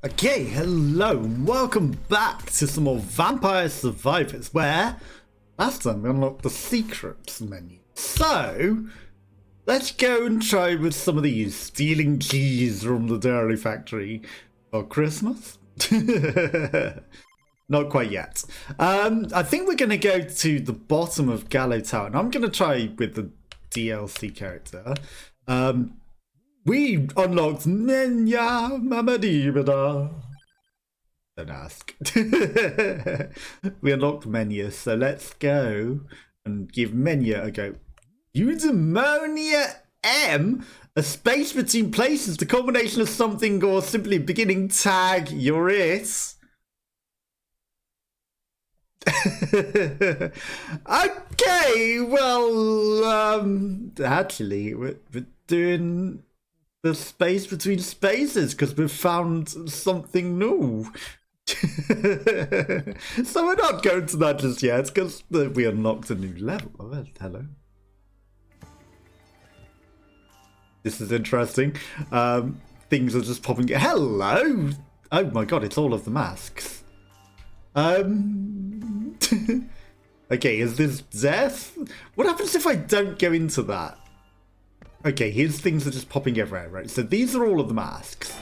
Okay, hello, and welcome back to some more Vampire Survivors, where last time we unlocked the secrets menu. So, let's go and try with some of these, stealing cheese from the dairy factory for Christmas? Not quite yet. I think we're going to go to the bottom of Gallow Tower, and I'm going to try with the DLC character. We unlocked Menya Mamadibada. Don't ask. We unlocked Menya, so let's go and give Menya a go. Eudaimonia M? A space between places, the combination of something or simply beginning tag, you're it. Okay, well, actually, we're doing the space between spaces because we've found something new. So we're not going to that just yet because we unlocked a new level. Oh, hello. This is interesting. Things are just popping. Hello! Oh my god, it's all of the masks. Okay, is this death? What happens if I don't go into that? Okay, here's things are just popping everywhere, right? So these are all of the masks.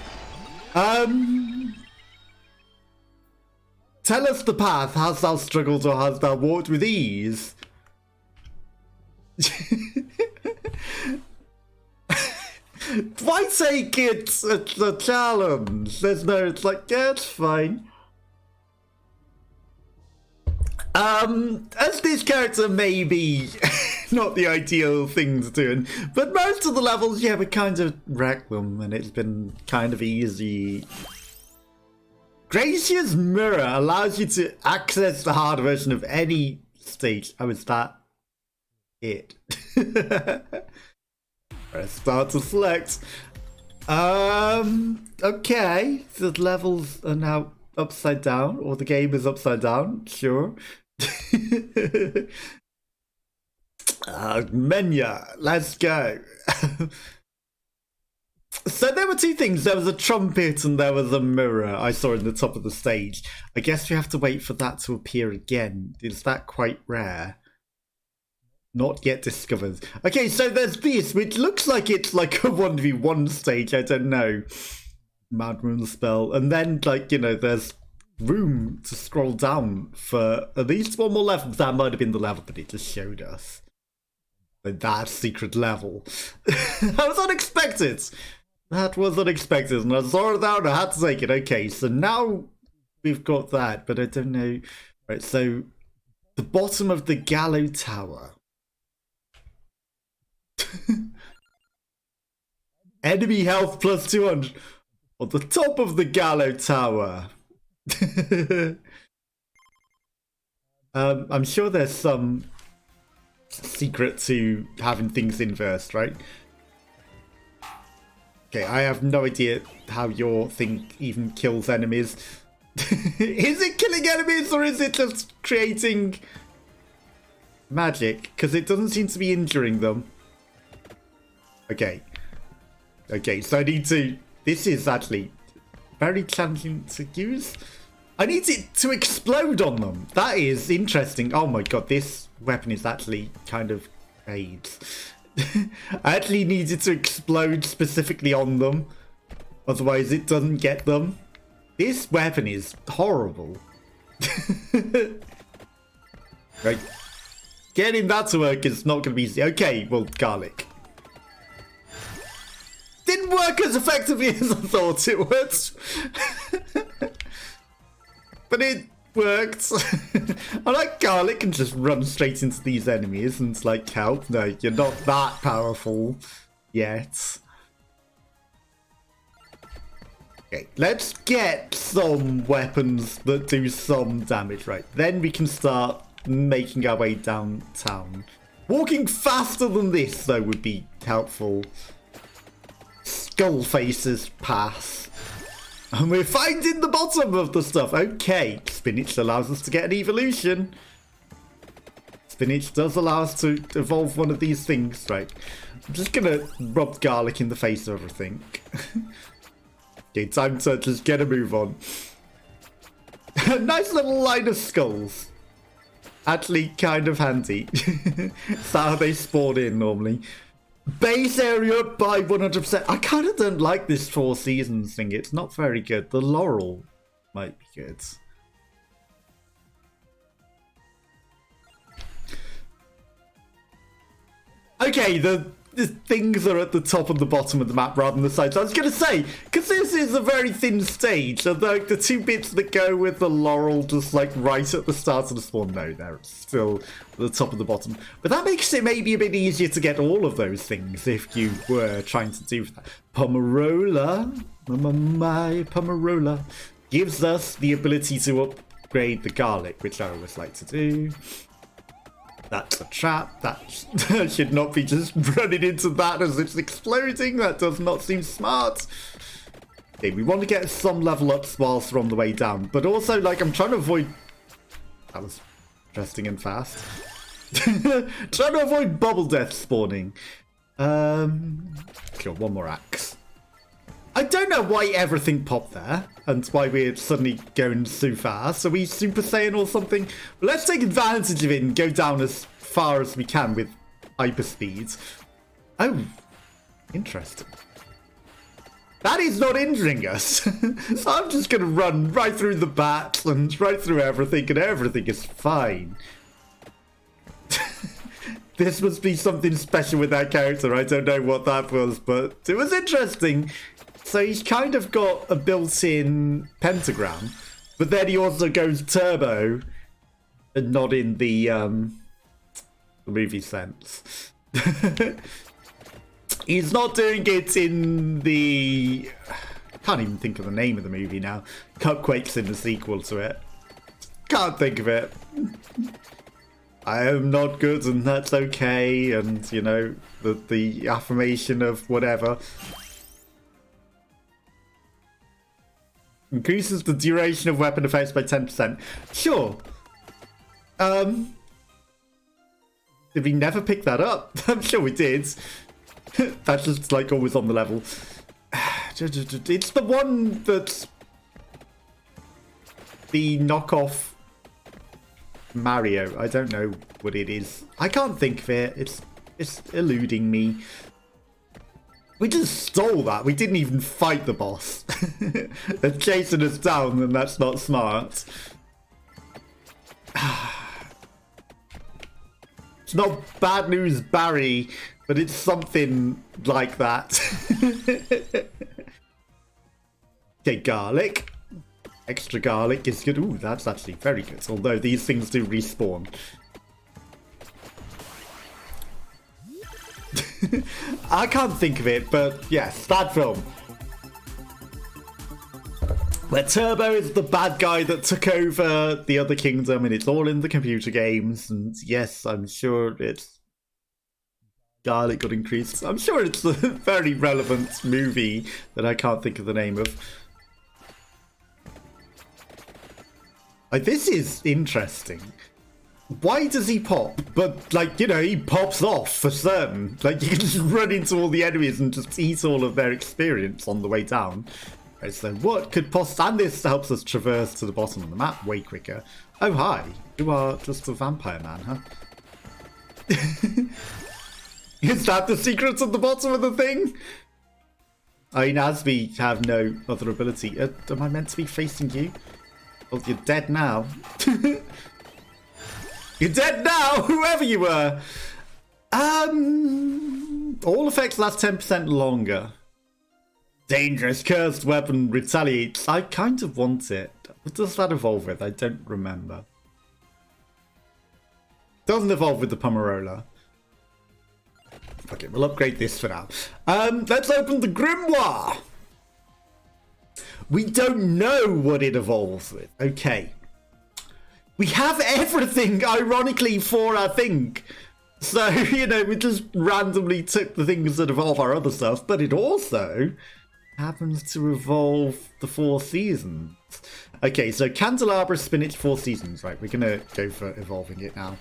Tell us the path. Hast thou struggled or hast thou walked with ease? Why take it a challenge? There's no, it's like, yeah, it's fine. As this character may be not the ideal thing to do, but most of the levels, yeah, we kind of wreck them, and it's been kind of easy. Gracio's Mirror allows you to access the hard version of any stage. Oh, is that it? Press start to select. Okay, the levels are now upside down, or the game is upside down, sure. Menya, let's go. So there were two things. There was a trumpet and there was a mirror I saw in the top of the stage. I guess we have to wait for that to appear again. Is that quite rare? Not yet discovered. Okay, so there's this, which looks like it's like a 1v1 stage. I don't know. Mad Moon spell. And then, like, you know, there's room to scroll down for at least one more level. That might have been the level that it just showed us. That secret level. That was unexpected. That was unexpected, and I saw it out and I had to take it. Okay, so now we've got that, but I don't know. Right, so the bottom of the Gallow Tower. Enemy health plus 200. On the top of the Gallow Tower. I'm sure there's some secret to having things inversed, right? Okay, I have no idea how your thing even kills enemies. Is it killing enemies or is it just creating magic? Because it doesn't seem to be injuring them. Okay. Okay, so I need to... This is actually very challenging to use. I need it to explode on them. That is interesting. Oh my god, this weapon is actually kind of AIDS. I actually need it to explode specifically on them. Otherwise it doesn't get them. This weapon is horrible. Right. Getting that to work is not going to be easy. Okay, well, garlic. Didn't work as effectively as I thought it would. But it worked. I like garlic and just run straight into these enemies and it's like, help. No, you're not that powerful yet. Okay, let's get some weapons that do some damage, right? Then we can start making our way downtown. Walking faster than this, though, would be helpful. Skull faces pass. And we're finding the bottom of the stuff. Okay, spinach allows us to get an evolution. Spinach does allow us to evolve one of these things, right? I'm just gonna rub garlic in the face of everything. Okay, time to just get a move on. Nice little line of skulls. Actually kind of handy. That's how they spawn in normally. Base area by 100%. I kind of don't like this 4 seasons thing. It's not very good. The laurel might be good. Okay, the things are at the top and the bottom of the map rather than the sides. I was going to say, because this is a very thin stage, so the 2 bits that go with the laurel just like right at the start of the spawn, no, they're still at the top of the bottom. But that makes it maybe a bit easier to get all of those things if you were trying to do that. Pomerola, my Pomerola, gives us the ability to upgrade the garlic, which I always like to do. That's a trap. That should not be just running into that as it's exploding. That does not seem smart. Okay, we want to get some level ups whilst we're on the way down. But also, like, I'm trying to avoid... That was interesting and fast. Trying to avoid bubble death spawning. Sure, one more axe. I don't know why everything popped there and why we're suddenly going so fast. Are we Super Saiyan or something? But let's take advantage of it and go down as far as we can with hyperspeed. Oh, interesting. That is not injuring us. So I'm just going to run right through the bats and right through everything, and everything is fine. This must be something special with that character. I don't know what that was, but it was interesting. So he's kind of got a built-in pentagram, but then he also goes turbo, and not in the movie sense. He's not doing it in the... I can't even think of the name of the movie now. Cupquake's in the sequel to it. Can't think of it. I am not good, and that's okay, and, you know, the affirmation of whatever. Increases the duration of weapon effects by 10%. Sure. Did we never pick that up? I'm sure we did. That's just like always on the level. It's the one that's the knockoff Mario. I don't know what it is. I can't think of it. It's eluding me. We just stole that. We didn't even fight the boss. They're chasing us down, and that's not smart. It's not bad news, Barry, but it's something like that. Okay, garlic. Extra garlic is good. Ooh, that's actually very good. Although these things do respawn. I can't think of it, but yes, that film. Where Turbo is the bad guy that took over the other kingdom, and it's all in the computer games. And yes, I'm sure it's garlic got increased. I'm sure it's a very relevant movie that I can't think of the name of. Like, this is interesting. Why does he pop? But, like, you know, he pops off for certain. Like, you can just run into all the enemies and just eat all of their experience on the way down. Right, so what could possibly... And this helps us traverse to the bottom of the map way quicker. Oh, hi. You are just a vampire man, huh? Is that the secret at the bottom of the thing? I mean, as we have no other ability... am I meant to be facing you? Well, you're dead now. You're dead now, whoever you were. All effects last 10% longer. Dangerous cursed weapon retaliates. I kind of want it. What does that evolve with? I don't remember. Doesn't evolve with the Pomerola. Okay, we'll upgrade this for now. Let's open the Grimoire. We don't know what it evolves with. Okay. We have everything, ironically, for our thing. So, you know, we just randomly took the things that evolve our other stuff, but it also happens to evolve the 4 seasons. Okay, so Candelabra, Spinach, 4 seasons. Right, we're going to go for evolving it now.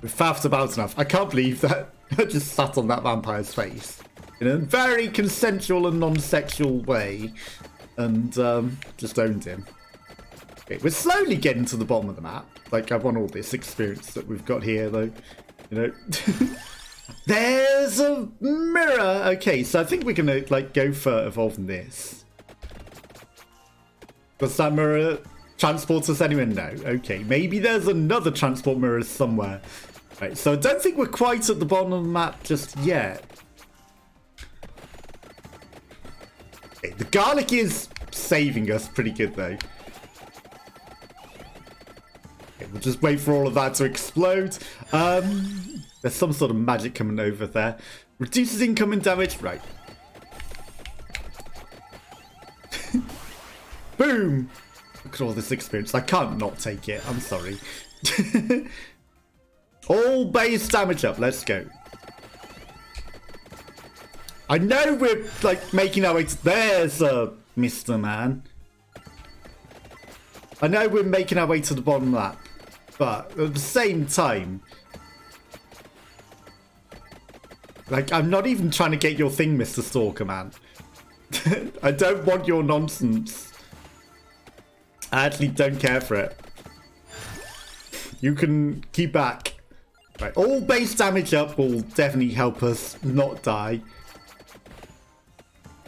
We've faffed about enough. I can't believe that I just sat on that vampire's face. in a very consensual and non-sexual way, and just owned him. Okay, we're slowly getting to the bottom of the map. Like, I want all this experience that we've got here, though. You know, there's a mirror. Okay, so I think we're gonna like go for evolving this. Does that mirror transport us anywhere? No. Okay, maybe there's another transport mirror somewhere. Right, so I don't think we're quite at the bottom of the map just yet. Okay, the garlic is saving us pretty good, though. Okay, we'll just wait for all of that to explode. There's some sort of magic coming over there. Reduces incoming damage. Right. Boom! Look at all this experience. I can't not take it. I'm sorry. All base damage up. Let's go. I know we're like making our way to... There's Mr. Man. I know we're making our way to the bottom lap. But at the same time... Like, I'm not even trying to get your thing, Mr. Stalker, man. I don't want your nonsense. I actually don't care for it. You can keep back. Right, all base damage up will definitely help us not die.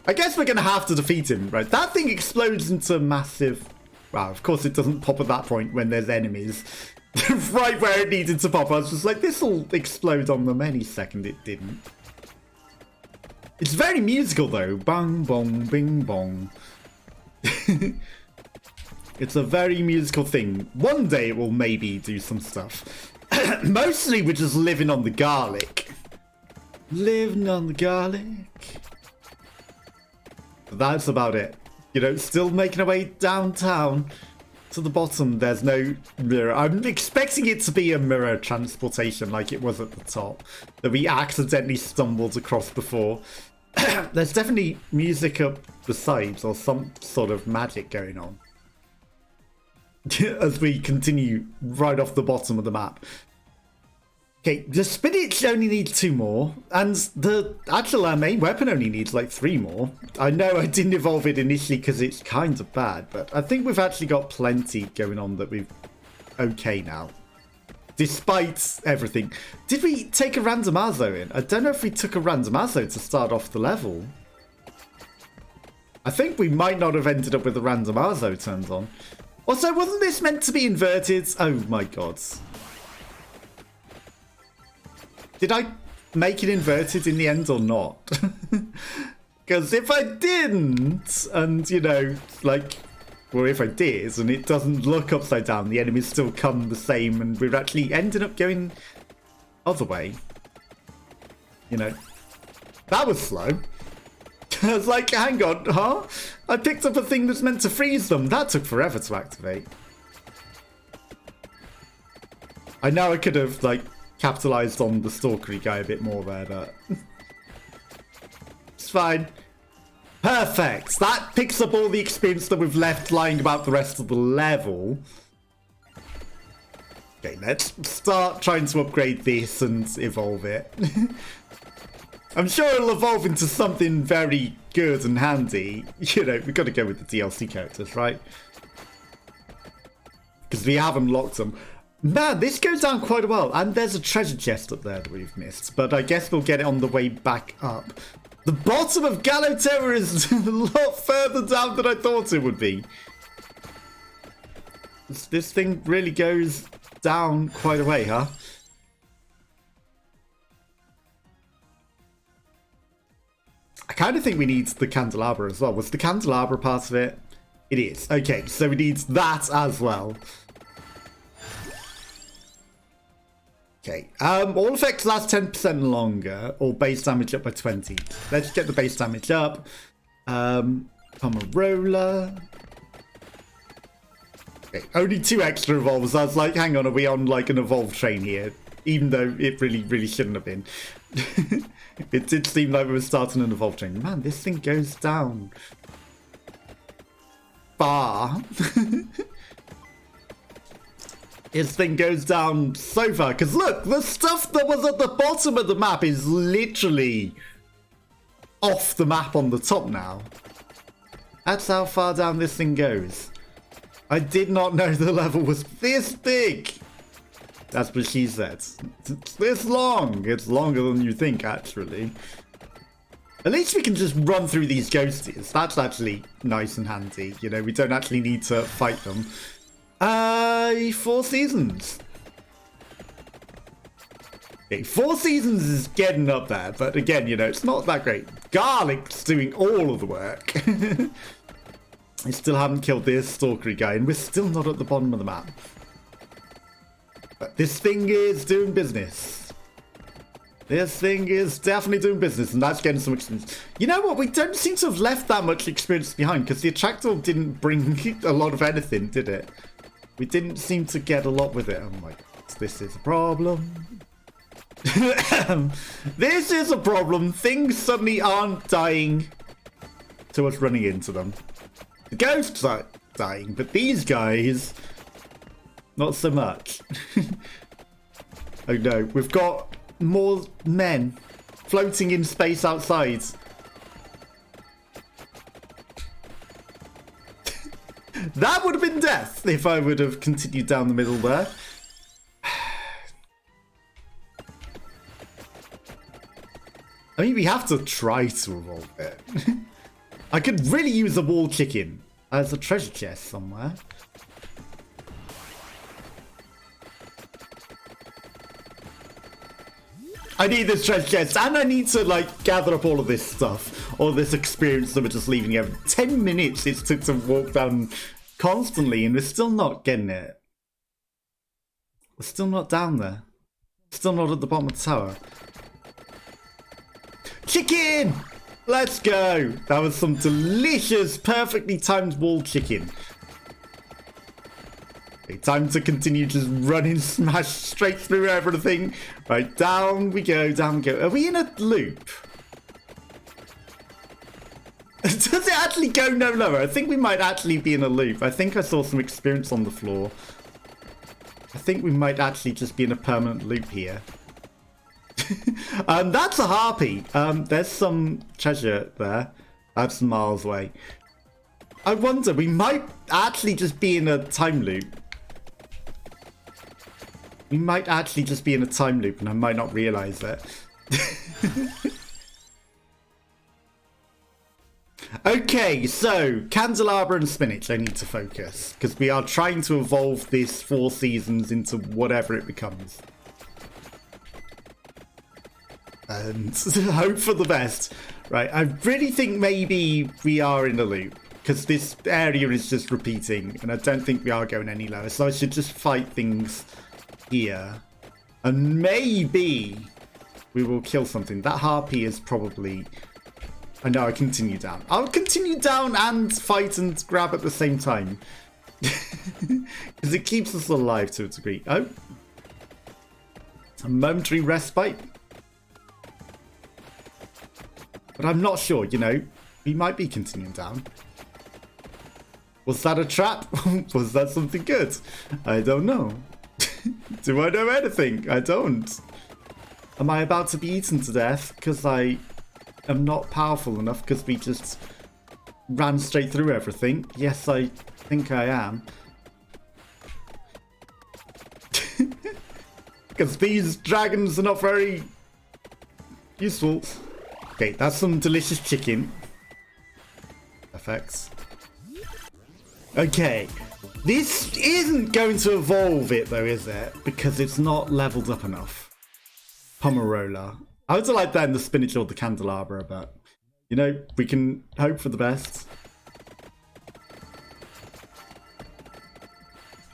I guess we're going to have to defeat him, right? That thing explodes into massive... Well, of course it doesn't pop at that point when there's enemies. Right where it needed to pop. I was just like, this will explode on them any second. It didn't. It's very musical, though. Bang, bong, bing, bong. It's a very musical thing. One day it will maybe do some stuff. Mostly we're just living on the garlic. Living on the garlic. That's about it. You know, still making our way downtown to the bottom. There's no mirror. I'm expecting it to be a mirror transportation like it was at the top that we accidentally stumbled across before. There's definitely music up the sides or some sort of magic going on as we continue right off the bottom of the map. Okay, the spinach only needs 2 more, and the actual main weapon only needs like 3 more. I know I didn't evolve it initially because it's kind of bad, but I think we've actually got plenty going on that we've okay now. Despite everything. Did we take a randomazo in? I don't know if we took a randomazo to start off the level. I think we might not have ended up with a randomazo turned on. Also, wasn't this meant to be inverted? Oh my god. Did I make it inverted in the end or not? Because if I didn't, and you know, like, well, if I did, and it doesn't look upside down, the enemies still come the same, and we're actually ending up going other way. You know, that was slow. I was like, hang on, huh? I picked up a thing that's meant to freeze them. That took forever to activate. I know I could have, like, capitalized on the stalkery guy a bit more there, but it's fine. Perfect. That picks up all the experience that we've left lying about the rest of the level. Okay, let's start trying to upgrade this and evolve it. I'm sure it'll evolve into something very good and handy. You know, we've got to go with the DLC characters, right? Because we have unlocked them. Man, this goes down quite well. And there's a treasure chest up there that we've missed. But I guess we'll get it on the way back up. The bottom of Gallow Tower is a lot further down than I thought it would be. This thing really goes down quite a way, huh? I kind of think we need the candelabra as well. Was the candelabra part of it? It is. Okay, so we need that as well. Okay, all effects last 10% longer, or base damage up by 20. Let's get the base damage up. Pomerola. Okay, only 2 extra evolves. I was like, hang on, are we on like an evolve train here? Even though it really shouldn't have been. It did seem like we were starting an evolve train. Man, this thing goes down far. This thing goes down so far. Because look, the stuff that was at the bottom of the map is literally off the map on the top now. That's how far down this thing goes. I did not know the level was this big. That's what she said. It's this long. It's longer than you think, actually. At least we can just run through these ghosties. That's actually nice and handy. You know, we don't actually need to fight them. 4 seasons. Okay, 4 seasons is getting up there, but again, you know, it's not that great. Garlic's doing all of the work. I still haven't killed this stalkery guy, and we're still not at the bottom of the map. But this thing is doing business. This thing is definitely doing business, and that's getting some experience. You know what? We don't seem to have left that much experience behind, because the attractor didn't bring a lot of anything, did it? We didn't seem to get a lot with it. Oh my god, this is a problem. This is a problem. Things suddenly aren't dying to us running into them. The ghosts are dying, but these guys, not so much. Oh no, we've got more men floating in space outside. That would have been death if I would have continued down the middle there. I mean, we have to try to evolve it. I could really use a wall chicken. There's a treasure chest somewhere. I need this treasure chest, and I need to, like, gather up all of this stuff. All this experience that we're just leaving here. 10 minutes it took to walk down constantly, and we're still not getting it. We're still not down there. Still not at the bottom of the tower. Chicken! Let's go! That was some delicious, perfectly timed wall chicken. Okay, time to continue just running smash straight through everything. Right, down we go, down we go. Are we in a loop? Does it actually go no lower? I think we might actually be in a loop. I think I saw some experience on the floor. I think we might actually just be in a permanent loop here. That's a harpy. There's some treasure there. That's miles away. I wonder, we might actually just be in a time loop. We might actually just be in a time loop, and I might not realize it. Okay, so candelabra and spinach, I need to focus, because we are trying to evolve this 4 seasons into whatever it becomes. And hope for the best. Right, I really think maybe we are in a loop, because this area is just repeating, and I don't think we are going any lower, so I should just fight things here. And maybe we will kill something. That harpy is probably... I know, I continue down. I'll continue down and fight and grab at the same time. Because it keeps us alive to a degree. Oh. A momentary respite. But I'm not sure, you know. We might be continuing down. Was that a trap? Was that something good? I don't know. Do I know anything? I don't. Am I about to be eaten to death? Because I am not powerful enough because we just ran straight through everything. Yes, I think I am. Because these dragons are not very useful. Okay, that's some delicious chicken. Perfect. Okay. This isn't going to evolve it though, is it? Because it's not leveled up enough. Pomerola. I would like that in the spinach or the candelabra, but you know, we can hope for the best.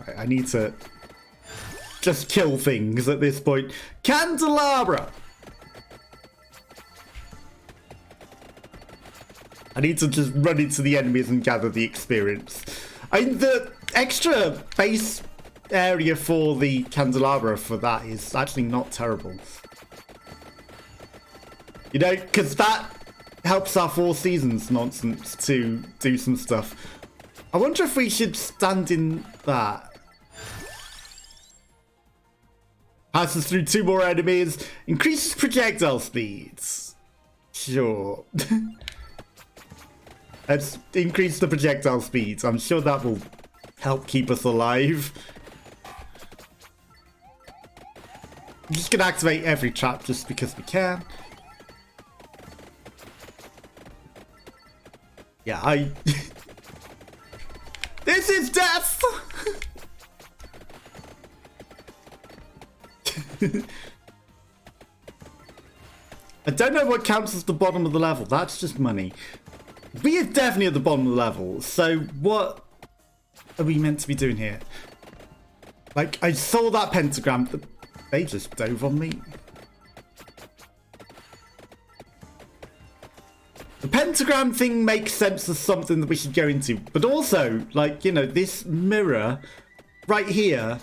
Right, I need to just kill things at this point. Candelabra! I need to just run into the enemies and gather the experience. The extra base area for the candelabra for that is actually not terrible. You know, because that helps our 4 seasons nonsense to do some stuff. I wonder if we should stand in that. Passes through 2 more enemies. Increases projectile speeds. Sure. Let's increase the projectile speeds. I'm sure that will help keep us alive. I'm just gonna activate every trap just because we can. Yeah, This is death! I don't know what counts as the bottom of the level. That's just money. We are definitely at the bottom of the level. So what are we meant to be doing here? Like, I saw that pentagram. They just dove on me. The pentagram thing makes sense as something that we should go into. But also, like, you know, this mirror right here.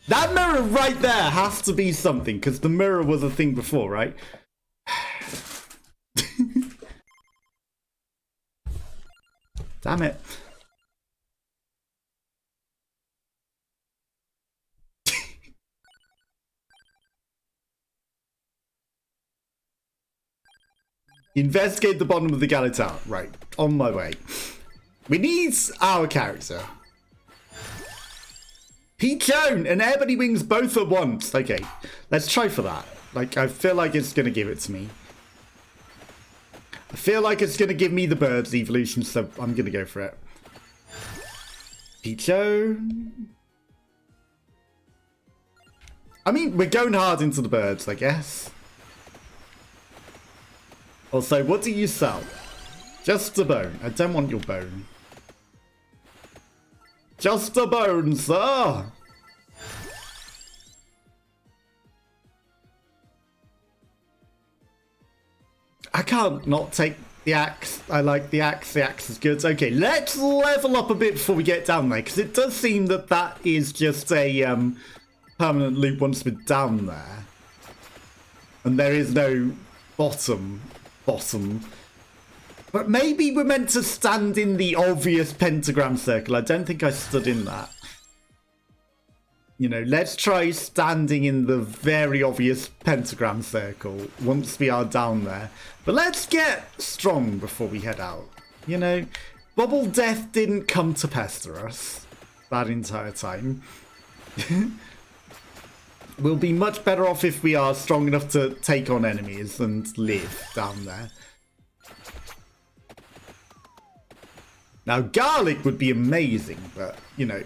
That mirror right there has to be something, because the mirror was a thing before, right? Damn it. Investigate the bottom of the Gallow Tower. Right, on my way. We need our character. Peachone and Ebony Wings both at once. Okay, let's try for that. Like, I feel like it's going to give it to me. I feel like it's going to give me the birds evolution, so I'm going to go for it. Peachone. I mean, we're going hard into the birds, I guess. Also, what do you sell? Just a bone. I don't want your bone. Just a bone, sir! I can't not take the axe. I like the axe. The axe is good. Okay, let's level up a bit before we get down there, because it does seem that that is just a permanent loop once we're down there. And there is no bottom. But maybe we're meant to stand in the obvious pentagram circle. I don't think I stood in that. You know, let's try standing in the very obvious pentagram circle once we are down there. But let's get strong before we head out. You know, Bubble Death didn't come to pester us that entire time. We'll be much better off if we are strong enough to take on enemies and live down there. Now, garlic would be amazing, but, you know,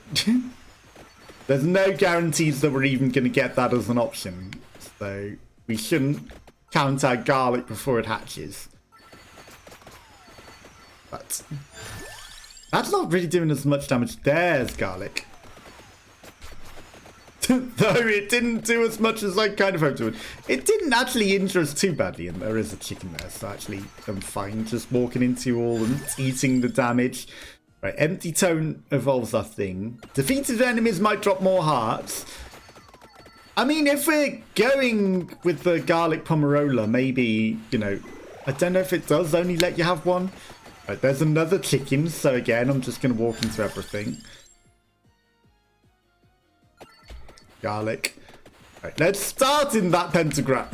there's no guarantees that we're even going to get that as an option. So we shouldn't count out garlic before it hatches. But that's not really doing as much damage. There's garlic. Though it didn't do as much as I kind of hoped it would. It didn't actually injure us too badly, and there is a chicken there, so actually I'm fine just walking into you all and eating the damage. Right, empty tone evolves our thing. Defeated enemies might drop more hearts. I mean, if we're going with the garlic pomerola, maybe, you know, I don't know if it does only let you have one. Right, there's another chicken, so again, I'm just going to walk into everything. Garlic. Right, let's start in that pentagram.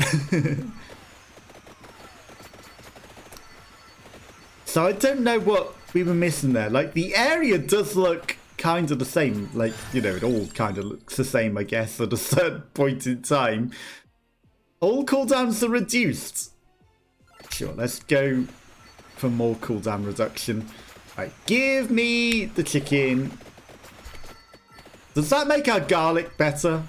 So I don't know what we were missing there. Like, the area does look kind of the same. Like, you know, it all kind of looks the same, I guess, at a certain point in time. All cooldowns are reduced. Sure, let's go for more cooldown reduction. Right, give me the chicken. Does that make our garlic better?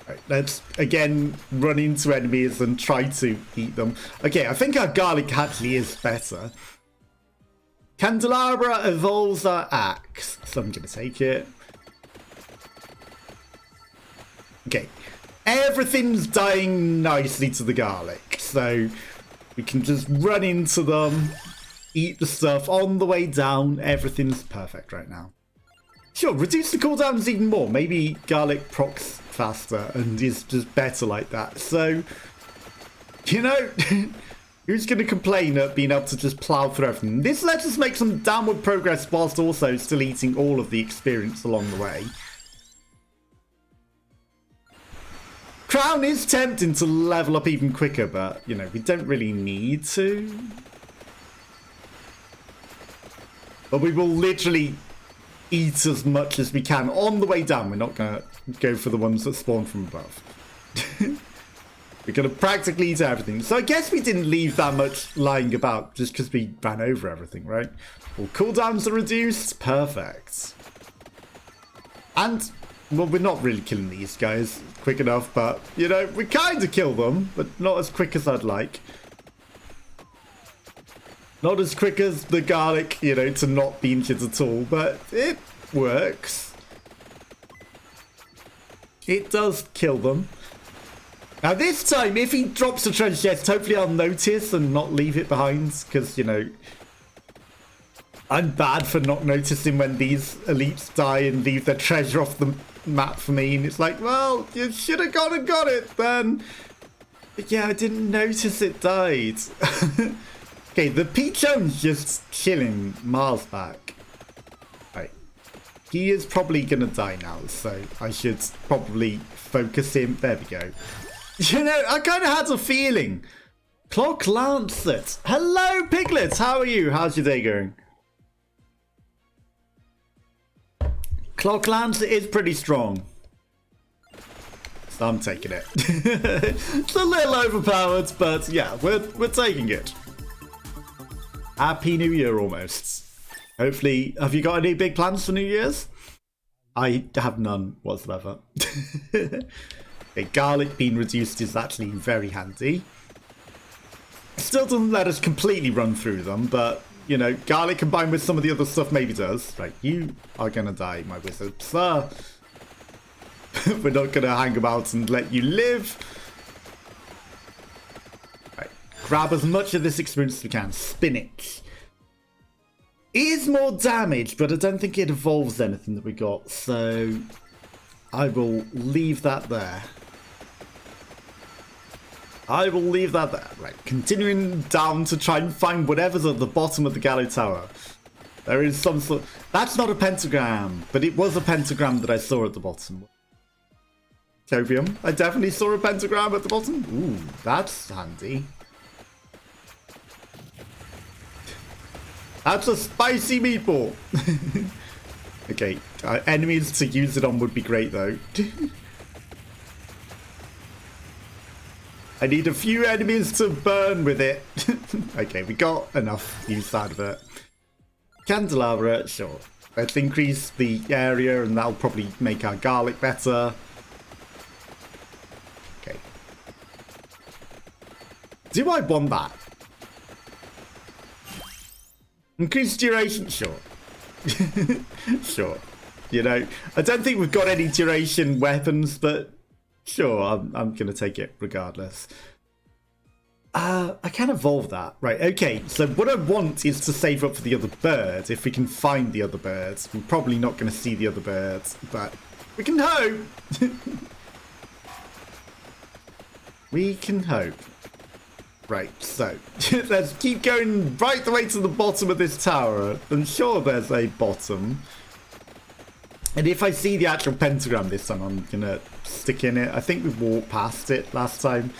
Right, let's again run into enemies and try to eat them. Okay, I think our garlic actually is better. Candelabra evolves our axe, so I'm going to take it. Okay, everything's dying nicely to the garlic, so we can just run into them, eat the stuff on the way down. Everything's perfect right now. Sure, reduce the cooldowns even more. Maybe garlic procs faster and is just better like that. So, you know, Who's going to complain at being able to just plow through everything? This lets us make some downward progress whilst also still eating all of the experience along the way. Crown is tempting to level up even quicker, but, you know, we don't really need to. But we will literally eat as much as we can on the way down. We're not going to go for the ones that spawn from above. We're going to practically eat everything. So I guess we didn't leave that much lying about just because we ran over everything, right? All cooldowns are reduced. Perfect. And, well, we're not really killing these guys quick enough, but, you know, we kind of kill them, but not as quick as I'd like. Not as quick as the garlic, you know, to not be injured at all, but it works. It does kill them. Now this time, if he drops a treasure chest, hopefully I'll notice and not leave it behind, because, you know, I'm bad for not noticing when these elites die and leave their treasure off the map for me, and it's like, well, you should have gone and got it then. But yeah, I didn't notice it died. Okay, the Peachon's just chilling miles back. Right. He is probably going to die now, so I should probably focus him. There we go. You know, I kind of had a feeling. Clock Lancet. Hello, Piglets. How are you? How's your day going? Clock Lancet is pretty strong. So I'm taking it. It's a little overpowered, but yeah, we're taking it. Happy New Year almost. Hopefully, have you got any big plans for New Year's? I have none whatsoever. Okay, garlic being reduced is actually very handy. Still doesn't let us completely run through them, but, you know, garlic combined with some of the other stuff maybe does. Right, you are gonna die, my wizard, sir. We're not gonna hang about and let you live. Right, grab as much of this experience as we can. Spinach. It is more damage, but I don't think it evolves anything that we got, so I will leave that there. I will leave that there. Right, continuing down to try and find whatever's at the bottom of the Gallow Tower. There is some sort... That's not a pentagram, but it was a pentagram that I saw at the bottom. Copium. I definitely saw a pentagram at the bottom. Ooh, that's handy. That's a spicy meatball. Okay, enemies to use it on would be great though. I need a few enemies to burn with it. Okay, we got enough use out of it. Candelabra, sure. Let's increase the area and that'll probably make our garlic better. Okay. Do I want that? Increase duration, sure. Sure. You know, I don't think we've got any duration weapons, but sure, I'm going to take it regardless. I can evolve that. Right, okay. So what I want is to save up for the other bird, if we can find the other birds. We're probably not going to see the other birds, but we can hope. We can hope. Right, so let's keep going right the way to the bottom of this tower. I'm sure there's a bottom. And if I see the actual pentagram this time, I'm going to stick in it. I think we walked past it last time.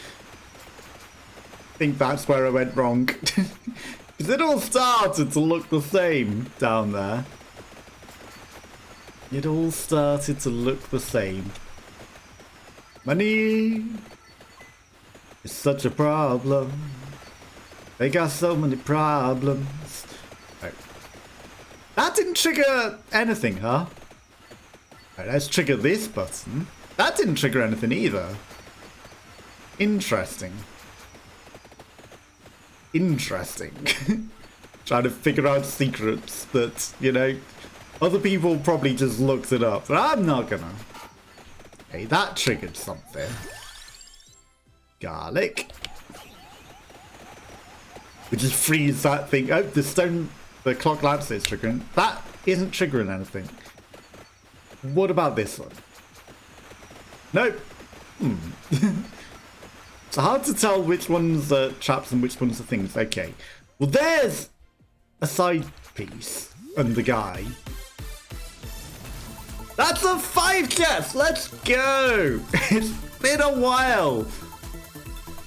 I think that's where I went wrong. Because it all started to look the same down there. It all started to look the same. Money is such a problem. They got so many problems. Right. That didn't trigger anything, huh? Right, let's trigger this button. That didn't trigger anything either. Interesting. Interesting. Trying to figure out secrets that, you know, other people probably just looked it up, but I'm not gonna. Okay, that triggered something. Garlic. We just freeze that thing. Oh, the clock lamp is triggering. That isn't triggering anything. What about this one? Nope. hard to tell which ones are traps and which ones are things. Okay. Well, there's a side piece and the guy. That's a 5 chest! Let's go! It's been a while.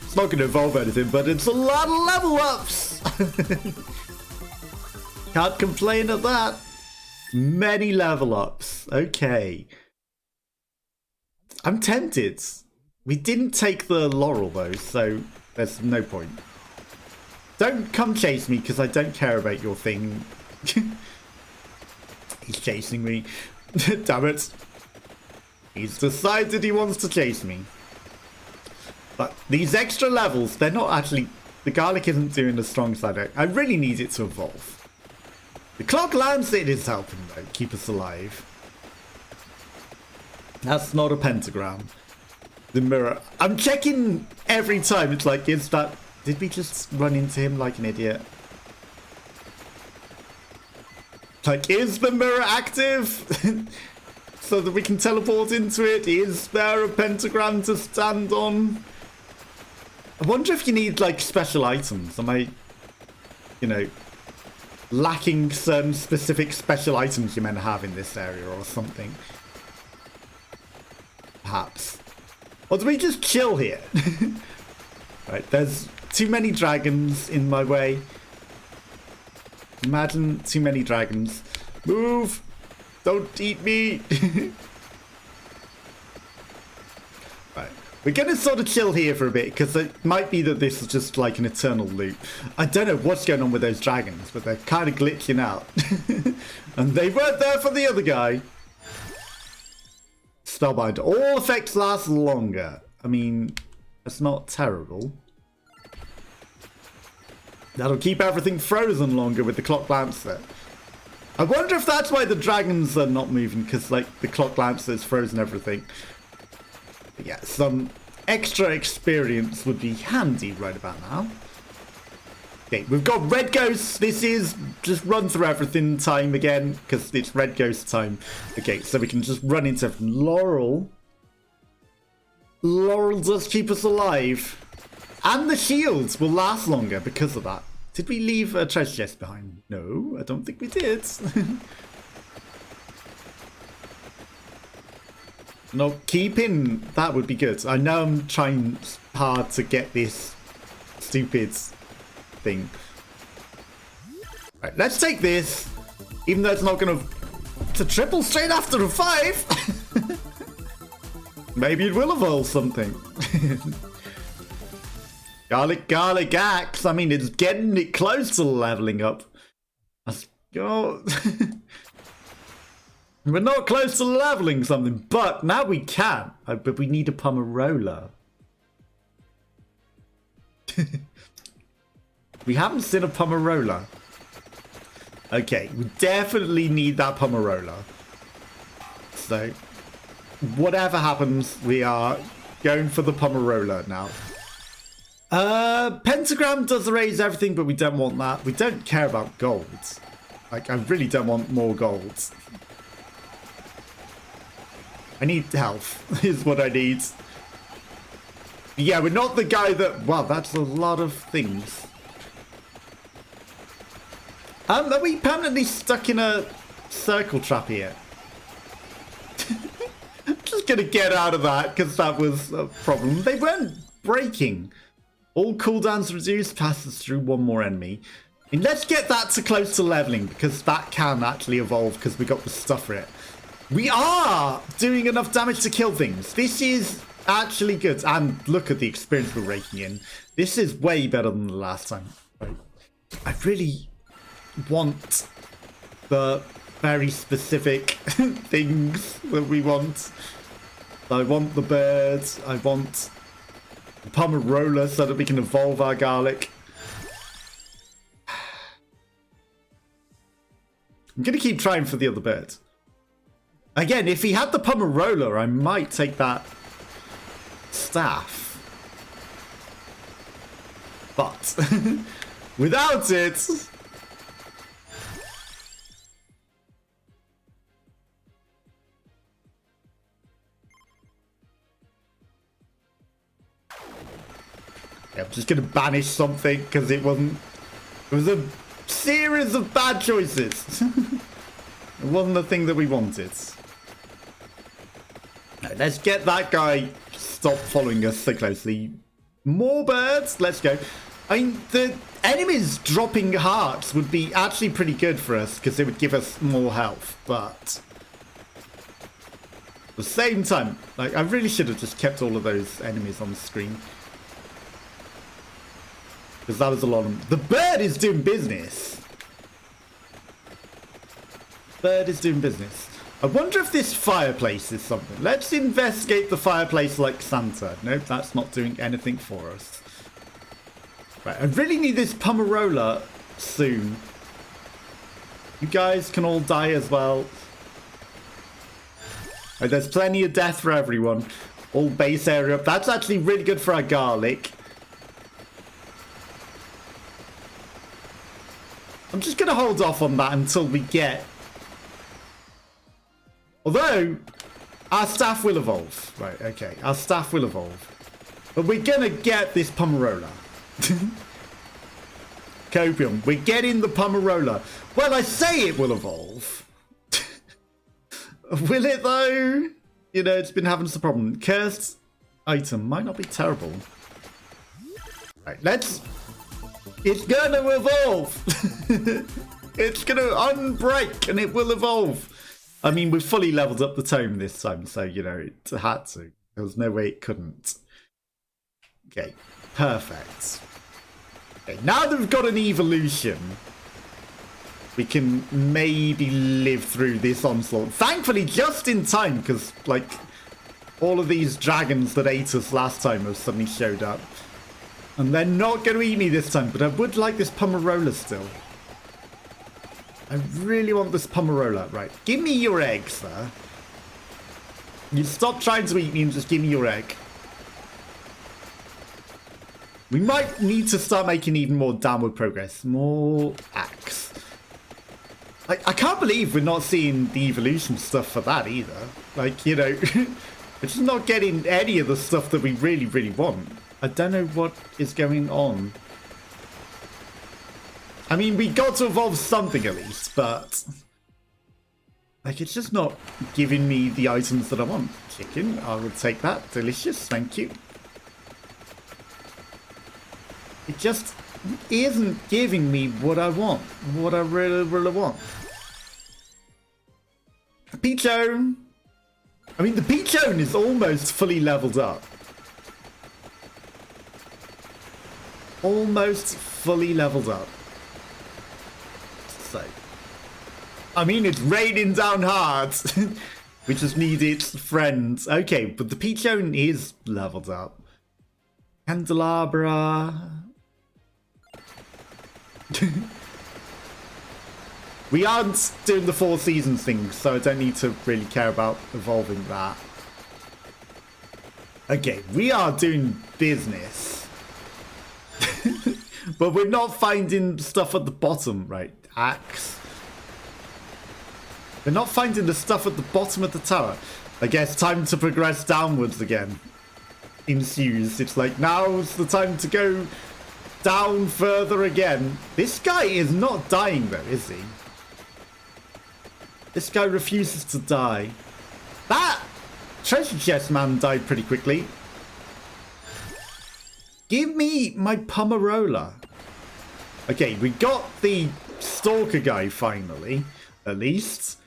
It's not going to evolve anything, but it's a lot of level ups! Can't complain at that. Many level ups. Okay. I'm tempted. We didn't take the laurel though, so there's no point. Don't come chase me because I don't care about your thing. He's chasing me. Damn it. He's decided he wants to chase me. But these extra levels, they're not actually... The garlic isn't doing the strong side. I really need it to evolve. The clock lancet is helping though, keep us alive. That's not a pentagram. The mirror. I'm checking every time. It's like, is that... Did we just run into him like an idiot? Like, is the mirror active? So that we can teleport into it? Is there a pentagram to stand on? I wonder if you need, like, special items. Am I, you know, lacking certain specific special items you're meant to have in this area or something? Perhaps. Or do we just chill here? Right, there's too many dragons in my way. Imagine too many dragons. Move! Don't eat me! Right, we're gonna sort of chill here for a bit, because it might be that this is just like an eternal loop. I don't know what's going on with those dragons, but they're kind of glitching out. And they weren't there for the other guy. Spellbind. All effects last longer. I mean, that's not terrible. That'll keep everything frozen longer with the clock lancet. I wonder if that's why the dragons are not moving, because like the clock lancet has frozen everything. But yeah, some extra experience would be handy right about now. Okay, we've got red ghosts. This is just run through everything time again, because it's red ghost time. Okay, so we can just run into everything. Laurel. Laurel does keep us alive. And the shields will last longer because of that. Did we leave a treasure chest behind? No, I don't think we did. No, keeping that would be good. I know I'm trying hard to get this stupid thing. Right, let's take this. Even though it's not going to triple straight after a 5. Maybe it will evolve something. Garlic axe. I mean, it's getting it close to leveling up. Let's go. We're not close to leveling something, but now we can. But we need a Pomerola. We haven't seen a Pomerola. Okay, we definitely need that Pomerola. So, whatever happens, we are going for the Pomerola now. Pentagram does erase everything, but we don't want that. We don't care about gold. Like, I really don't want more gold. I need health, is what I need. Yeah, we're not the guy that... Wow, that's a lot of things. Are we permanently stuck in a circle trap here? I'm just gonna get out of that, because that was a problem. They weren't breaking. All cooldowns reduced, passes through one more enemy. And let's get that to close to leveling, because that can actually evolve, because we got the stuff for it. We are doing enough damage to kill things. This is actually good. And look at the experience we're raking in. This is way better than the last time. Right. I really want the very specific things that we want. I want the birds. I want the Pomerola so that we can evolve our garlic. I'm going to keep trying for the other bird. Again, if he had the Pomerola, I might take that staff. But without it... Yeah, I'm just going to banish something because it wasn't... It was a series of bad choices. It wasn't the thing that we wanted. No, let's get that guy stop following us so closely. More birds. Let's go. I mean, the enemies dropping hearts would be actually pretty good for us because it would give us more health. But at the same time, like, I really should have just kept all of those enemies on the screen. Because that was a lot of... The bird is doing business. Bird is doing business. I wonder if this fireplace is something. Let's investigate the fireplace like Santa. Nope, that's not doing anything for us. Right, I really need this Pomerola soon. You guys can all die as well. Right, there's plenty of death for everyone. All base area up. That's actually really good for our garlic. I'm just going to hold off on that until we get... Although, our staff will evolve. Right, okay. Our staff will evolve. But we're going to get this Pomerola. Copium. We're getting the Pomerola. Well, I say it will evolve. Will it, though? You know, it's been having some problem. Cursed item might not be terrible. Right, let's... It's going to evolve. It's going to unbreak and it will evolve. I mean, we've fully leveled up the tome this time, so, you know, it had to. There was no way it couldn't. Okay, perfect. Okay, now that we've got an evolution, we can maybe live through this onslaught. Thankfully, just in time, because, like, all of these dragons that ate us last time have suddenly showed up. And they're not going to eat me this time, but I would like this Pomerola still. I really want this Pomerola. Right, give me your egg, sir. You stop trying to eat me and just give me your egg. We might need to start making even more downward progress. More axe. Like, I can't believe we're not seeing the evolution stuff for that either. Like, you know, we're just not getting any of the stuff that we really, really want. I don't know what is going on. I mean, we got to evolve something at least, but... Like, it's just not giving me the items that I want. Chicken, I will take that. Delicious, thank you. It just isn't giving me what I want. What I really, really want. Peachone! I mean, the Peachone is almost fully leveled up. Almost fully leveled up. So, I mean, it's raining down hard. We just need its friends. Okay, but the Peachone is leveled up. Candelabra. We aren't doing the 4 seasons thing, so I don't need to really care about evolving that. Okay, we are doing business. But we're not finding stuff at the bottom, right? Axe. We're not finding the stuff at the bottom of the tower. I guess time to progress downwards again ensues. It's like, now's the time to go down further again. This guy is not dying though, is he? This guy refuses to die. That treasure chest man died pretty quickly. Give me my Pomerola. Okay, we got the stalker guy finally, at least.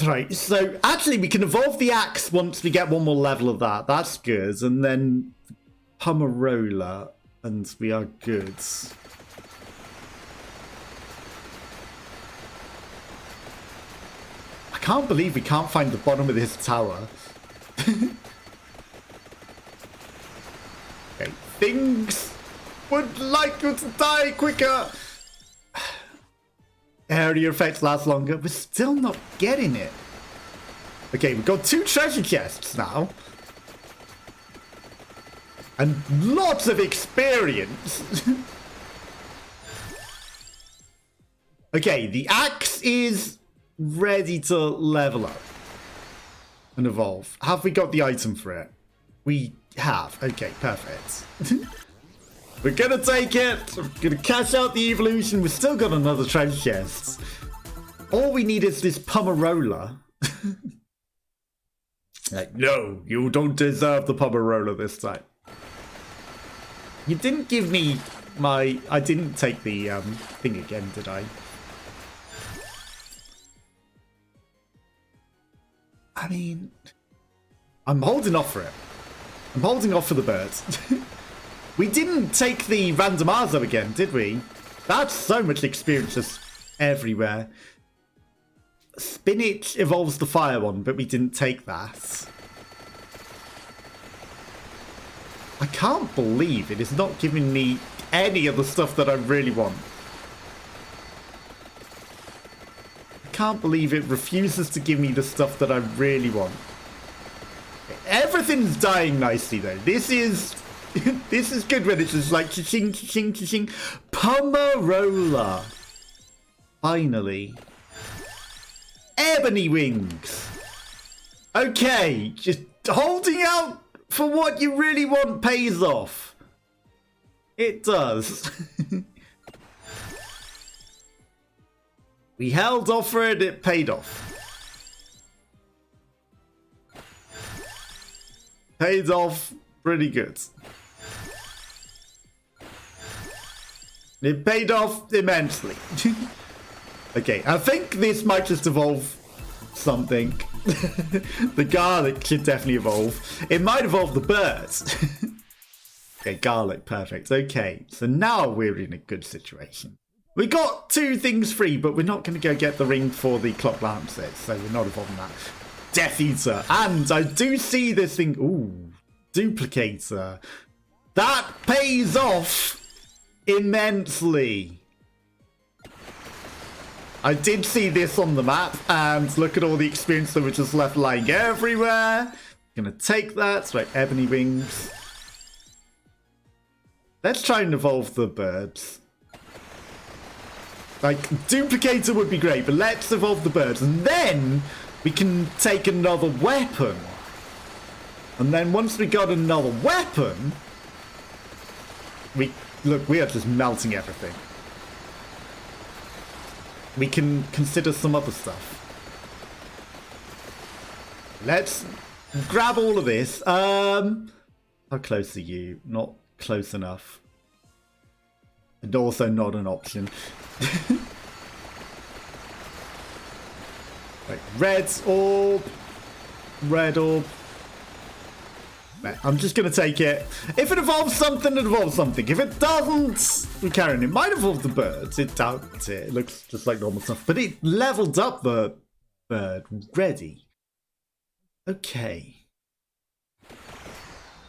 Right, so actually we can evolve the axe once we get one more level of that. That's good. And then Pomerola, and we are good. I can't believe we can't find the bottom of this tower. Okay, things would like you to die quicker. Area effects last longer. We're still not getting it. Okay, we've got 2 treasure chests now. And lots of experience. Okay, the axe is ready to level up and evolve. Have we got the item for it? We have. Okay, perfect. We're gonna take it. We're gonna cash out the evolution. We've still got another treasure chest. All we need is this Pomerola. Like, no, you don't deserve the Pomerola this time. You didn't give me my... I didn't take the thing again, did I? I mean... I'm holding off for it. I'm holding off for the birds. We didn't take the randomizer again, did we? That's so much experience just everywhere. Spinach evolves the fire one, but we didn't take that. I can't believe it is not giving me any of the stuff that I really want. I can't believe it refuses to give me the stuff that I really want. Everything's dying nicely though. This is this is good when it's just like cha-ching, cha-ching, cha-ching. Pomerola. Finally. Ebony wings. Okay, just holding out for what you really want pays off. It does. We held off for it, it paid off. Paid off pretty good. It paid off immensely. Okay, I think this might just evolve something. The garlic should definitely evolve. It might evolve the birds. Okay, garlic, perfect. Okay, so now we're in a good situation. We got 2 things free, but we're not going to go get the ring for the clock lancers, so we're not evolving that. Death Eater, and I do see this thing. Ooh, Duplicator. That pays off immensely. I did see this on the map, and look at all the experience that was just left lying everywhere. Gonna take that. Right, ebony wings. Let's try and evolve the birds. Like, Duplicator would be great, but let's evolve the birds, and then we can take another weapon. And then once we got another weapon, we are just melting everything. We can consider some other stuff. Let's grab all of this. How close are you? Not close enough. And also not an option. Right, red orb. Red orb. I'm just going to take it. If it evolves something, it evolves something. If it doesn't, we carry on. It might evolve the birds. It doubts it. It looks just like normal stuff. But it leveled up the bird. Ready. Okay.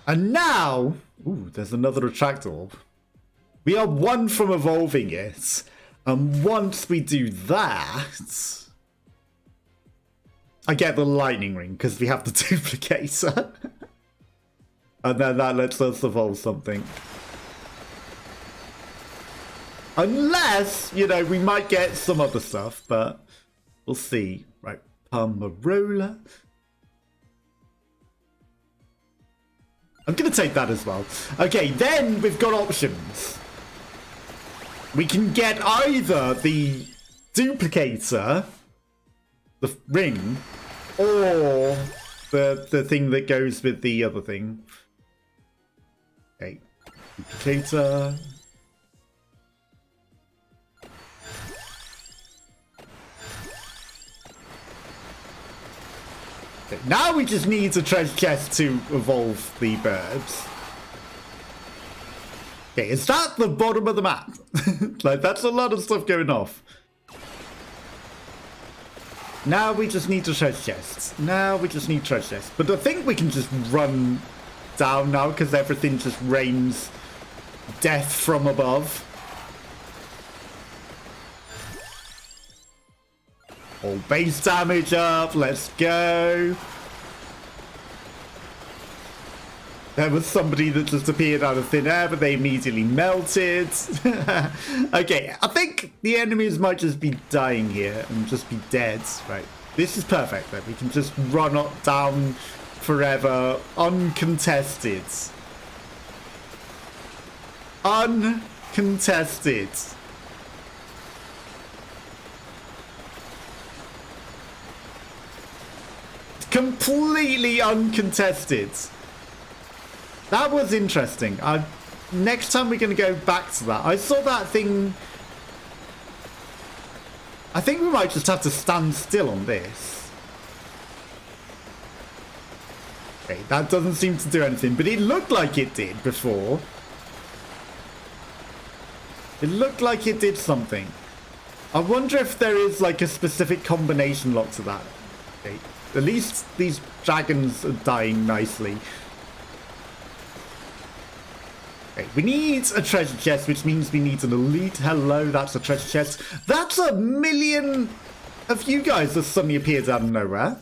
And now... Ooh, there's another attract orb. We are 1 from evolving it. And once we do that... I get the lightning ring because we have the duplicator. And then that lets us evolve something. Unless, you know, we might get some other stuff, but we'll see. Right, Pomerola. I'm going to take that as well. Okay, then we've got options. We can get either the duplicator, the ring, or the thing that goes with the other thing. Okay, duplicator. Okay, now we just need a treasure chest to evolve the birds. Okay, is that the bottom of the map? Like, that's a lot of stuff going off. Now we just need the treasure chests. Now we just need treasure chests. But I think we can just run down now because everything just rains death from above. All base damage up. Let's go. There was somebody that just appeared out of thin air, but they immediately melted. Okay, I think the enemies might just be dying here and just be dead. Right, this is perfect. Then we can just run up, down forever, uncontested. Uncontested. Completely uncontested. That was interesting. Next time we're going to go back to that. I saw that thing. I think we might just have to stand still on this. Okay, that doesn't seem to do anything, but it looked like it did before. It looked like it did something. I wonder if there is like a specific combination lock to that. Okay. At least these dragons are dying nicely. Okay, we need a treasure chest, which means we need an elite. Hello, that's a treasure chest. That's a million of you guys that suddenly appeared out of nowhere.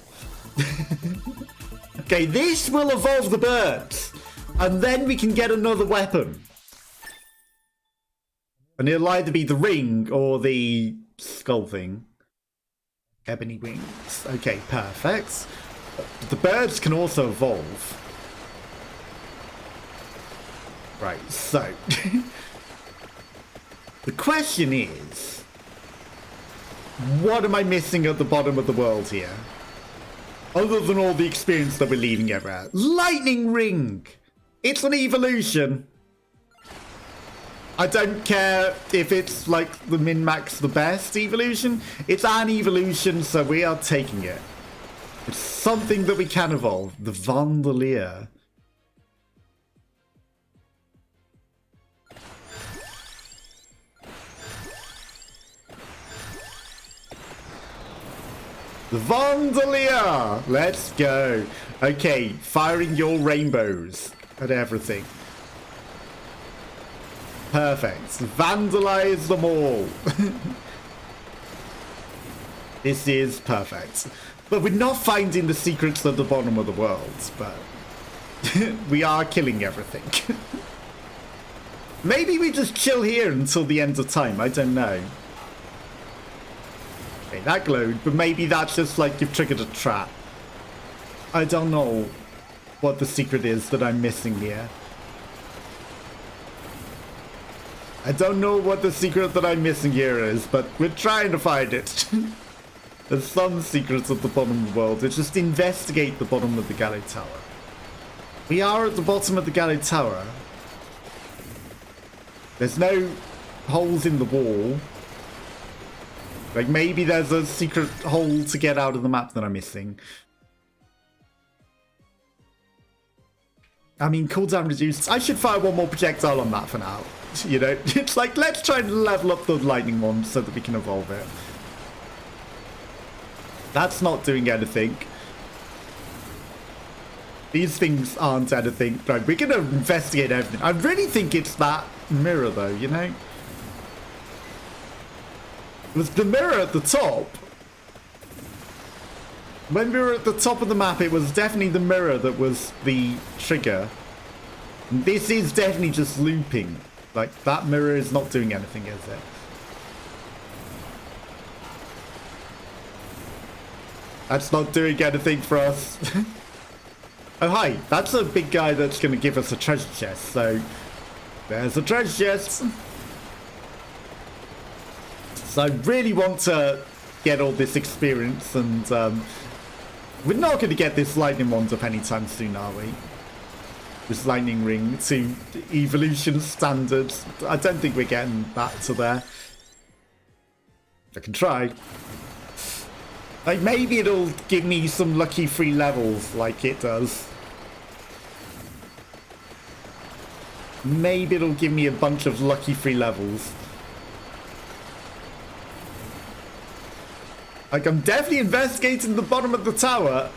Okay, this will evolve the birds. And then we can get another weapon. And it'll either be the ring or the skull thing. Ebony wings. Okay, perfect. The birds can also evolve. Right, so. The question is, what am I missing at the bottom of the world here? Other than all the experience that we're leaving everywhere. Lightning ring! It's an evolution. I don't care if it's like the min-max the best evolution. It's an evolution, so we are taking it. It's something that we can evolve. The Vandalier. The Vandalier! Let's go. Okay, firing your rainbows at everything. Perfect. Vandalize them all. This is perfect. But we're not finding the secrets at the bottom of the world, but we are killing everything. Maybe we just chill here until the end of time. I don't know. Okay, that glowed, but maybe that's just like you've triggered a trap. I don't know what the secret is that I'm missing here. I don't know what the secret that I'm missing here is, but we're trying to find it. There's some secrets at the bottom of the world. Let's just investigate the bottom of the Gallow Tower. We are at the bottom of the Gallow Tower. There's no holes in the wall. Like, maybe there's a secret hole to get out of the map that I'm missing. I mean, cooldown reduced. I should fire one more projectile on that for now. You know, it's like, let's try and level up the lightning one so that we can evolve it. That's not doing anything. These things aren't anything. Right, we're going to investigate everything. I really think it's that mirror, though, you know? It was the mirror at the top. When we were at the top of the map, it was definitely the mirror that was the trigger. And this is definitely just looping. Like, that mirror is not doing anything, is it? That's not doing anything for us. Oh, hi. That's a big guy that's going to give us a treasure chest. So, there's a treasure chest. So, I really want to get all this experience. And we're not going to get this lightning wand up anytime soon, are we? This lightning ring to evolution standards. I don't think we're getting that to there. I can try. Like, maybe it'll give me some lucky free levels like it does. Maybe it'll give me a bunch of lucky free levels. Like, I'm definitely investigating the bottom of the tower.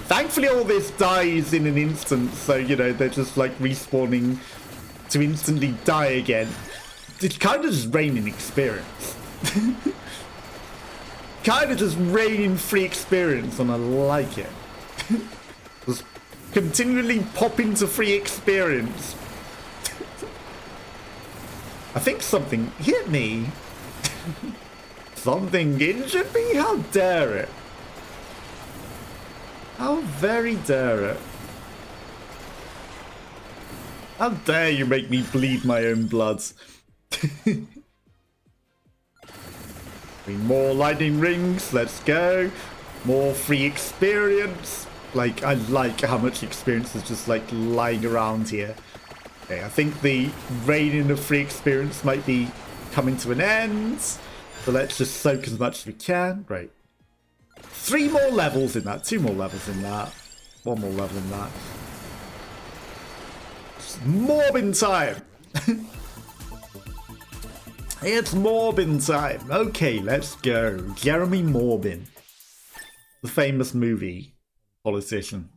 Thankfully, all this dies in an instant, so, you know, they're just, like, respawning to instantly die again. It's kind of just raining experience. Kind of just raining free experience, and I like it. Just continually pop into free experience. I think something hit me. Something injured me? How dare it? How very dare it. How dare you make me bleed my own blood. More lightning rings, let's go. More free experience. Like, I like how much experience is just like lying around here. Okay, I think the raining of free experience might be coming to an end. So let's just soak as much as we can. Great. 3 more levels in that. 2 more levels in that. 1 more level in that. It's Morbin time. It's Morbin time. Okay, let's go. Jeremy Morbin. The famous movie politician.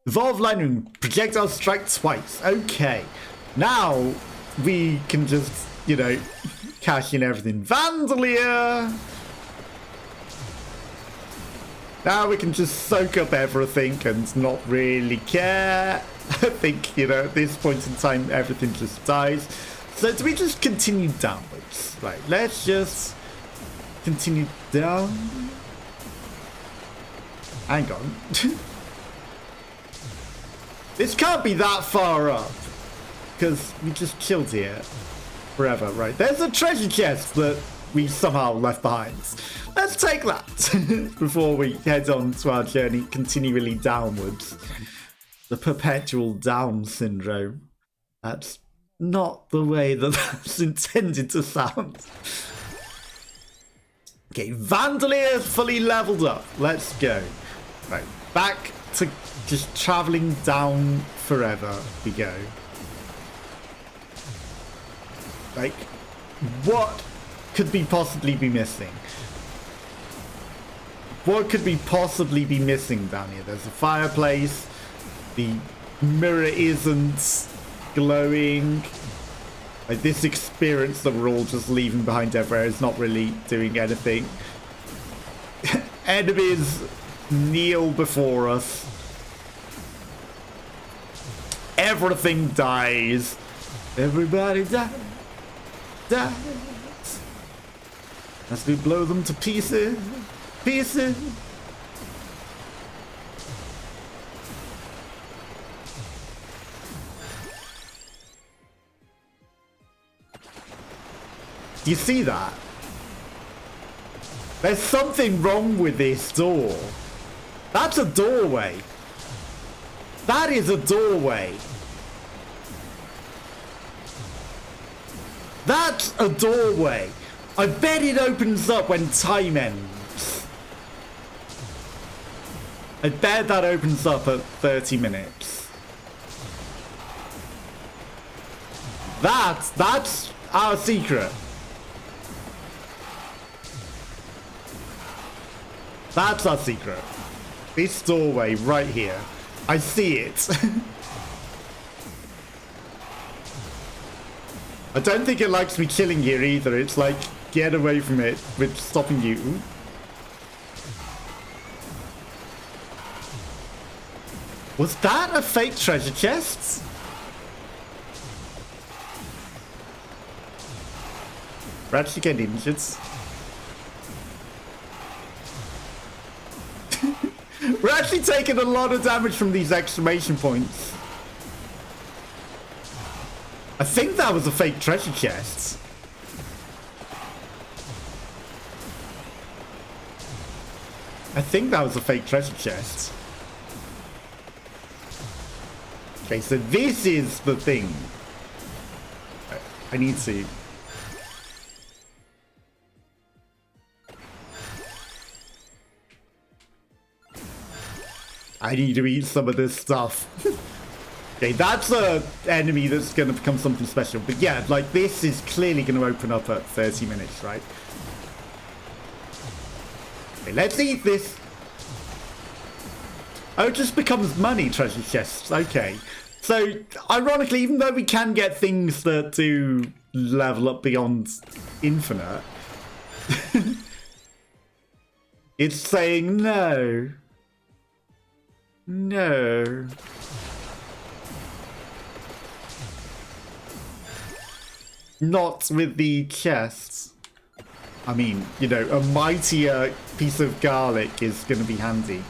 Evolve lightning. Projectile strike twice. Okay. Now we can just, you know, cash in everything. Vandalia. Now we can just soak up everything and not really care. I think, you know, at this point in time, everything just dies. So do we just continue downwards? Right, let's just continue down. Hang on. This can't be that far up. Because we just chilled here forever, right? There's a treasure chest that we somehow left behind. Let's take that before we head on to our journey continually downwards. The perpetual down syndrome. That's not the way that that's intended to sound. Okay, Vandalia is fully leveled up. Let's go. Right, back to just traveling down forever we go. Like, what could be possibly be missing? What could we possibly be missing down here? There's a fireplace. The mirror isn't glowing. Like, this experience that we're all just leaving behind everywhere is not really doing anything. Enemies kneel before us. Everything dies. Everybody dies. Dies. As we blow them to pieces. Pieces. Do you see that? There's something wrong with this door. That's a doorway. That is a doorway. That's a doorway. I bet it opens up when time ends. I bet that opens up at 30 minutes. That's our secret. That's our secret. This doorway right here. I see it. I don't think it likes me chilling here either. It's like, get away from it with stopping you. Ooh. Was that a fake treasure chest? We're actually getting injured. We're actually taking a lot of damage from these exclamation points. I think that was a fake treasure chest. I think that was a fake treasure chest. Okay, so this is the thing. I need to... I need to eat some of this stuff. Okay, that's an enemy that's going to become something special. But yeah, like, this is clearly going to open up at 30 minutes, right? Okay, let's eat this. Oh, it just becomes money, treasure chests. Okay. So, ironically, even though we can get things that do level up beyond infinite, it's saying no. No. Not with the chests. I mean, you know, a mightier piece of garlic is going to be handy.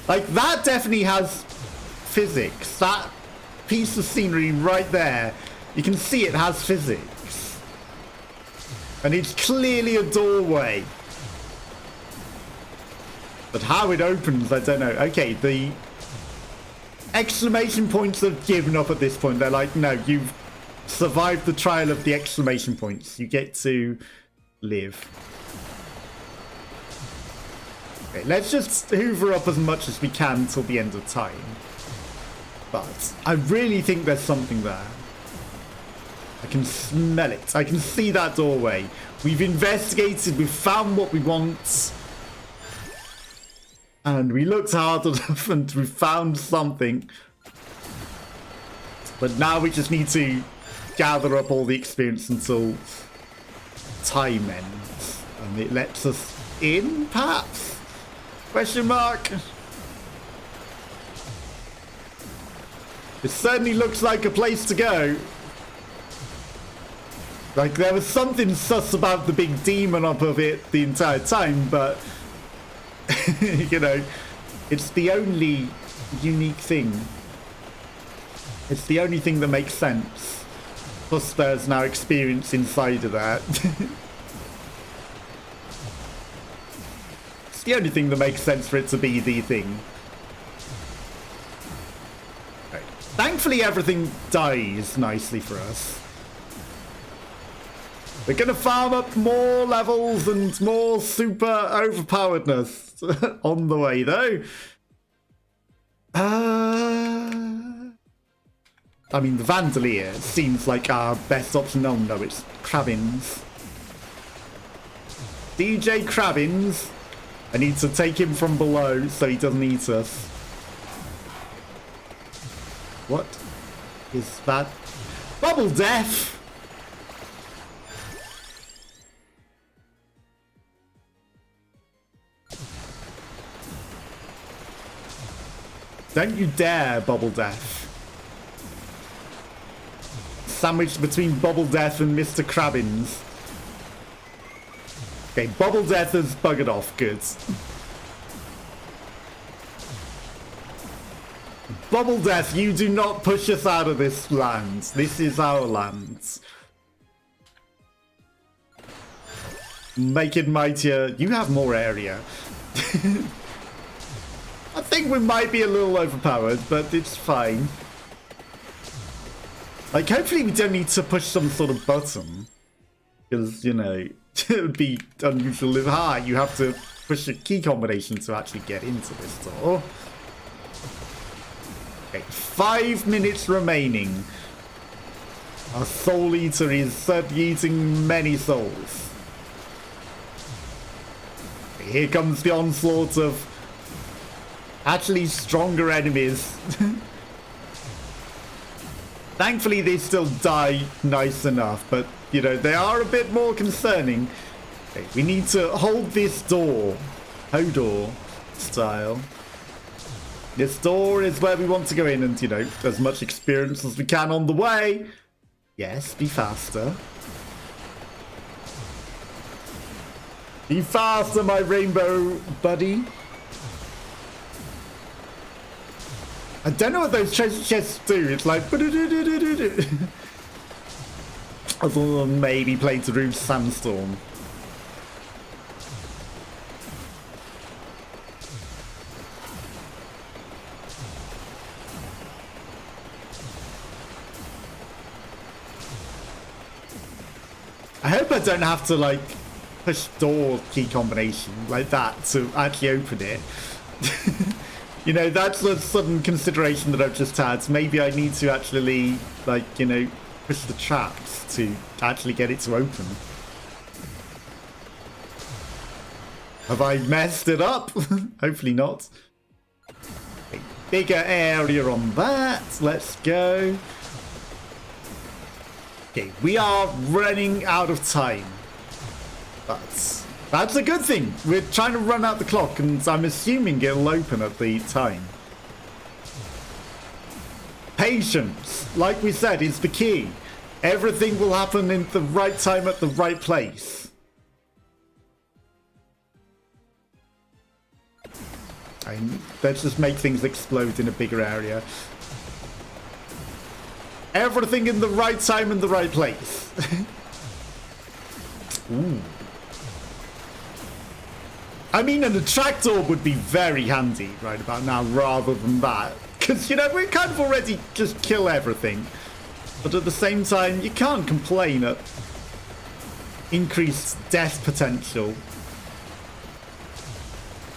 Like, that definitely has physics. That piece of scenery right there, you can see it has physics. And it's clearly a doorway. But how it opens, I don't know. Okay, the exclamation points have given up at this point. They're like, no, you've survived the trial of the exclamation points. You get to live. Okay, let's just hoover up as much as we can till the end of time. But I really think there's something there. I can smell it. I can see that doorway. We've investigated. We've found what we want. And we looked hard enough and we found something. But now we just need to gather up all the experience until time ends. And it lets us in, perhaps? Question mark? It certainly looks like a place to go. Like, there was something sus about the big demon up of it the entire time, but you know, it's the only unique thing. It's the only thing that makes sense. Plus there's now experience inside of that. It's the only thing that makes sense for it to be the thing. Right. Thankfully everything dies nicely for us. We're gonna farm up more levels and more super overpoweredness on the way, though. I mean, the Vandalier seems like our best option. Oh no, it's Crabbins. DJ Crabbins. I need to take him from below so he doesn't eat us. What is that? Bubble Death! Don't you dare, Bubble Death. Sandwiched between Bubble Death and Mr. Crabbins. Okay, Bubble Death has buggered off. Good. Bubble Death, you do not push us out of this land. This is our land. Make it mightier. You have more area. I think we might be a little overpowered, but it's fine. Like, hopefully we don't need to push some sort of button. Because, you know, it would be unusual if you have to push a key combination to actually get into this door. Okay, 5 minutes remaining. Our Soul Eater is certainly eating many souls. Okay, here comes the onslaught of actually stronger enemies. Thankfully they still die nice enough, but you know, they are a bit more concerning. Okay, we need to hold this door. Hodor style. This door is where we want to go in and, you know, as much experience as we can on the way. Yes, be faster. Be faster, my rainbow buddy. I don't know what those treasure chests do. It's like other than maybe play through Sandstorm. I hope I don't have to like push door key combination like that to actually open it. You know, that's a sudden consideration that I've just had. Maybe I need to actually, like, you know, push the traps to actually get it to open. Have I messed it up? Hopefully not. A bigger area on that. Let's go. Okay, we are running out of time. But that's a good thing. We're trying to run out the clock, and I'm assuming it'll open at the time. Patience, like we said, is the key. Everything will happen in the right time at the right place. Let's just make things explode in a bigger area. Everything in the right time in the right place. Ooh. I mean, an attract orb would be very handy right about now rather than that. Because, you know, we kind of already just kill everything. But at the same time, you can't complain at increased death potential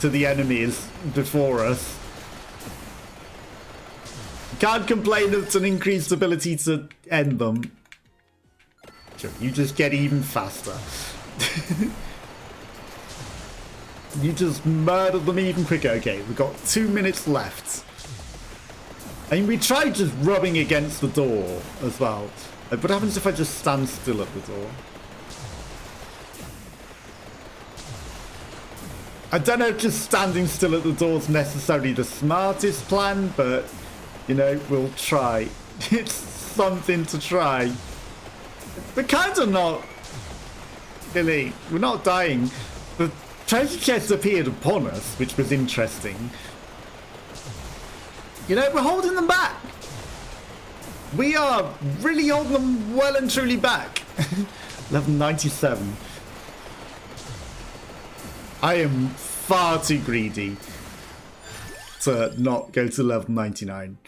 to the enemies before us. Can't complain at an increased ability to end them. Sure, you just get even faster. You just murder them even quicker. Okay, we've got 2 minutes left. I mean, we tried just rubbing against the door as well. What happens if I just stand still at the door? I don't know if just standing still at the door is necessarily the smartest plan, but, you know, we'll try. It's something to try. We're kind of not... Really, we're not dying. The treasure chest appeared upon us, which was interesting. You know, we're holding them back. We are really holding them well and truly back. Level 97. I am far too greedy to not go to level 99.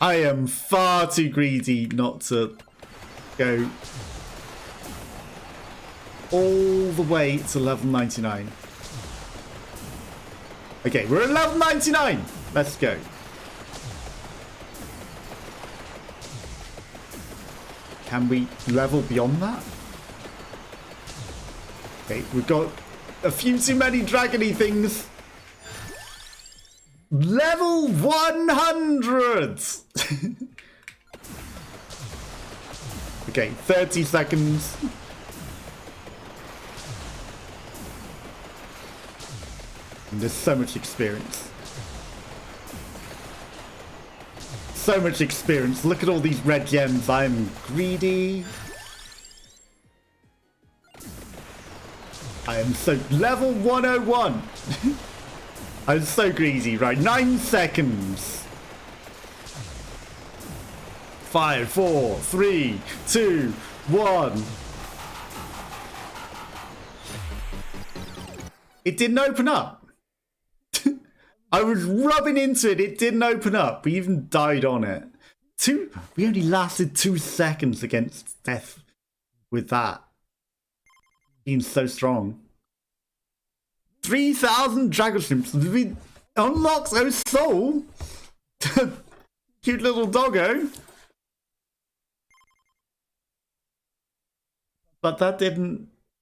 I am far too greedy not to go all the way to level 99. Okay, we're at level 99. Let's go. Can we level beyond that? Okay, we've got a few too many dragony things. Level 100! Okay, 30 seconds. And there's so much experience. So much experience. Look at all these red gems. I'm greedy. I am so... Level 101. I'm so greedy. Right, 9 seconds. 5, 4, 3, 2, 1. It didn't open up. I was rubbing into it. It didn't open up. We even died on it. We only lasted 2 seconds against death with that. Being so strong. 3,000 dragon shrimps. We unlocked those soul. Cute little doggo. But that didn't